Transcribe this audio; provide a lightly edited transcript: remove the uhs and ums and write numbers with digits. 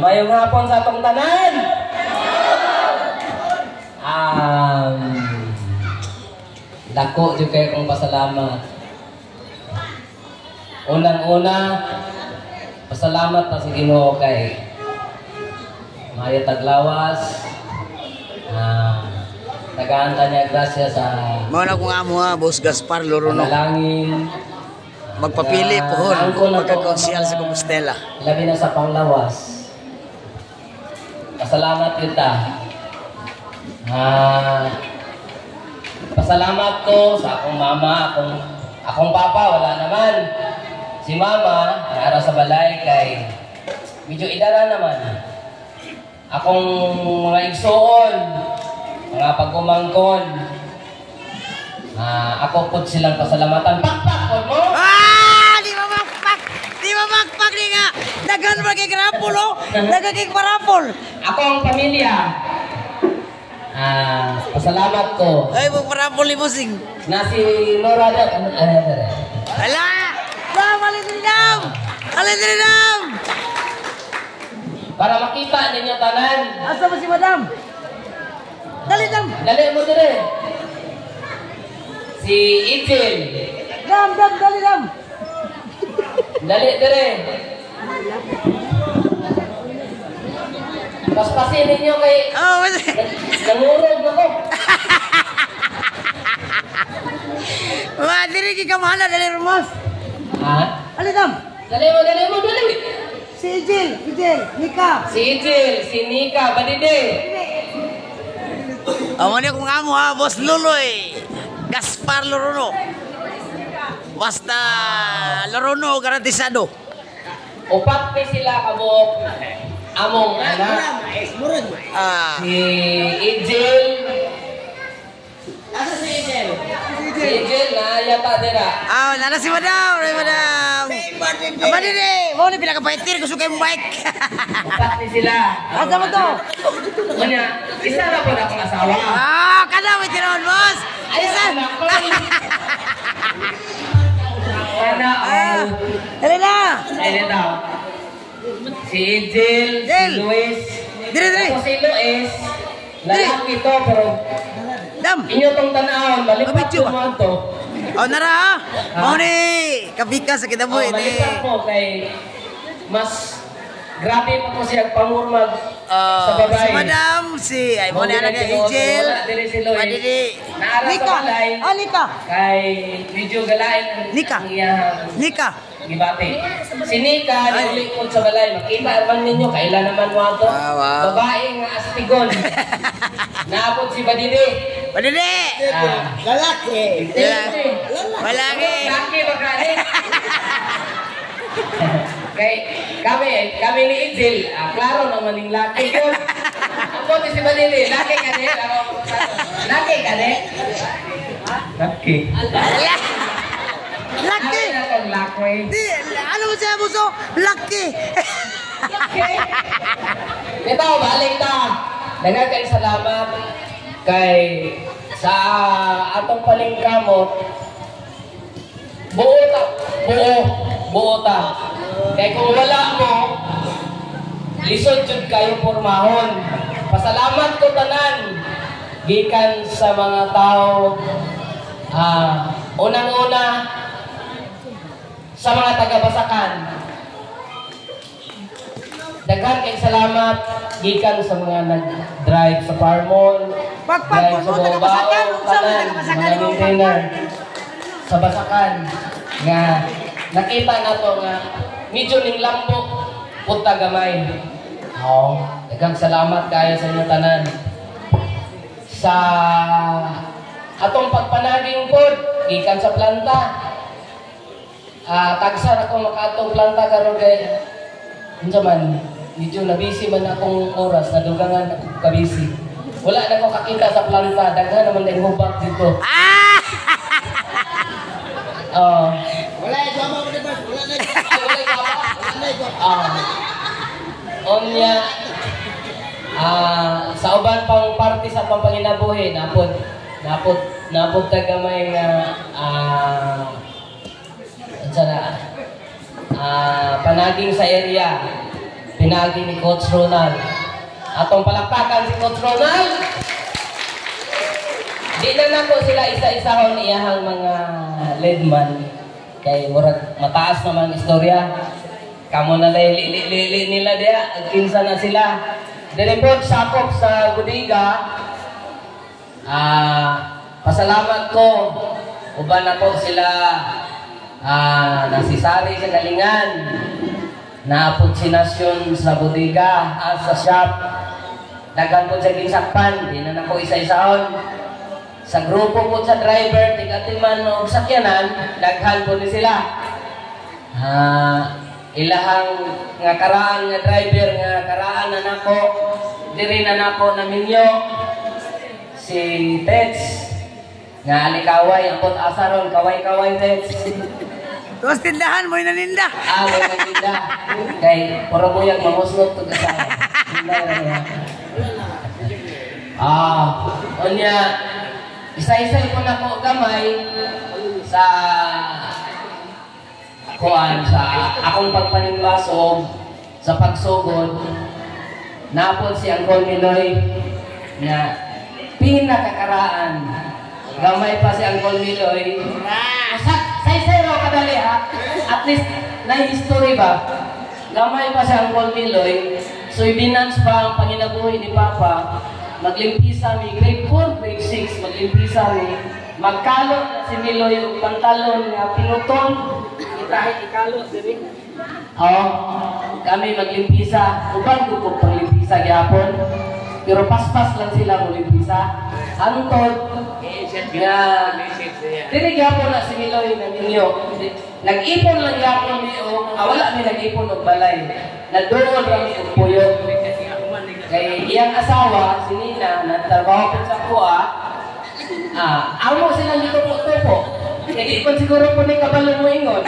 Mayong hapon sa atong tanan. Dako jud kay kong pasalamat. Unang-una, pasalamat pa sa Ginoo kay Maya Taglawas. Tagaan kanya grasya sa mao na kung amo ha, Boss Gaspar Lorono. Panalangin. Magpapili pohon kung magkakonsyal sa Compostela. Labi na sa panglawas. Pasalamat kita. Pasalamat ko sa akong mama, akong papa, wala naman. Si mama, nara sa balay kay medyo idara naman. Akong mga igsoon, mga pagkumangkon, ako po silang pasalamatan. Pakpak mo! Di ba magpak ni nga? Dagan ba kay grapol o? Dagan kay parapol. Ako ang pamilya. Pasalamat ko. Ay, mo parapol ni Mosing. Na si Nora Dap. Ala! Alidrinam! Alidrinam! Para makita ninyo tanan. Asa ba si Madam? Dali, Dam! Dali mo dire. Si Itil. Dam, dali, Dam! Dali dire. Paspasin ninyo kay... Oh, nangurog na ko. wah, diri ki kamana dali Rumas. Ali, Dam! Dali mo, dali. Si Ijil, Nika. Si Itil, si Nika, Badide. Amo ni kung amo ha, Boss Luloy. Gaspar Lorono. Basta Lorono garantisado. Upat pa sila kabok. Among anak. Si Ijil. Asa si Ijil? Si Ijil na yata dira. Nana si Madam, Apa diri? Mau ni pinakapaitir ko suka yung bike. Upat pa sila. Asa mo to? Kanya, isa na po na akong asawa. Kada mo tinon, boss. Isa. Sana Dali na. Ayun daw. Si Ijil, si Luis. Diri. Ako si Luis. Lalaki to, pero Dam. inyo tong tanahon, malipat Kabidyo ba? mo to. Nara ha. Mau ni kabika sa kita boy ni. Malipat mo kay mas grabe pa po siya pangurmag sa babae. Si Madam, ay mo ni anak ni Ijil. Dili si Luis. Madidi. Naara sa balay. Nika. Kay medyo galain Nika. ang iyang Nika. gibati. Si Nika, nilikod sa balay. Makita naman ninyo, kailan naman mo ito. Wow. Babae nga astigon. Naabot si Badidi. Madidi. Lalaki. Malaki. Laki ba kani? Kay kami ni Ijil, klaro naman yung laki ko. Ako si Badidi, laki ka din. Laki ka din. Laki. Laki. Laki. Di, ano mo siya muso? Laki. Ito, balik ta. Daghang kay salamat kay sa atong palingkamot. Buo ta. Kay kung wala mo, lisod jud kayo pormahon. Pasalamat ko tanan gikan sa mga tao unang-una sa mga taga-Basakan. Daghan kay salamat gikan sa mga nag-drive sa Farmon, drive sa Basakan, mga trainer sa Basakan nga nakita nato nga medyo ning lambo punta gamay. Daghang salamat kayo sa inyo tanan. Sa atong pagpanaging pod gikan sa planta. Tagsa ako makatong planta karon kay unsa man medyo na busy man akong oras, nadugangan ako ka-busy. Wala na ko kakita sa planta, daghan naman na hubak dito. Wala yung gama mo diba? Wala na Onya sa uban pang party sa pampanginabuhi napod tagamay nga panaging sa area, pinagi ni Coach Ronald. Atong palakpakan si Coach Ronald. Di na nako sila isa-isahon iyahang mga leadman. Kay murag mataas naman istorya. Kamo na lili nila dia, kinsa na sila. Direport sakop sa Budiga. Pasalamat ko. Uban ako sila nasisari sa galingan. Naapod si Nasyon sa Budiga, sa shop. Dagan po sa ginsakpan, di na nako isa-isahon. Sa grupo po sa driver, tigatiman o sakyanan, daghan po ni sila. Ilahang nga karaan nga driver, nga karaan na nako, diri na nako na minyo. Si Tets, nga alikaway, ambot asaron, kaway-kaway Tets. Tapos tindahan mo yung naninda. May naninda. Kay, puro mo yung mamusnot to kasama. Onya, isa-isa ko na po gamay sa kuan sa akong pagpanimbaso sa pagsugod. Napod si Angkol Miloy na pinakakaraan. Gamay pa si Angkol Miloy. Say-say raw kadali ha. At least na history ba? Gamay pa si Angkol Miloy. So ibinance pa ang panginabuhi ni Papa. Maglimpisa mi grade 4, grade 6, maglimpisa mi. Magkalot na si Miloy yung pantalon nga pinutol. Itahit ikalot, diri. Kami maglimpisa. Uban ko panglimpisa gyapon. Pero paspas lang sila maglimpisa. Antod. Dili gyapon na si Miloy na ninyo. Nag-ipon lang gyapon mi o wala mi nag-ipon og balay. Naduol ra mi og puyo. Kay iyang asawa, si Nina, nagtrabaho po sa kuha. Amo silang itupo-tupo. Kaya di ko siguro po ni kabalo mo ingon.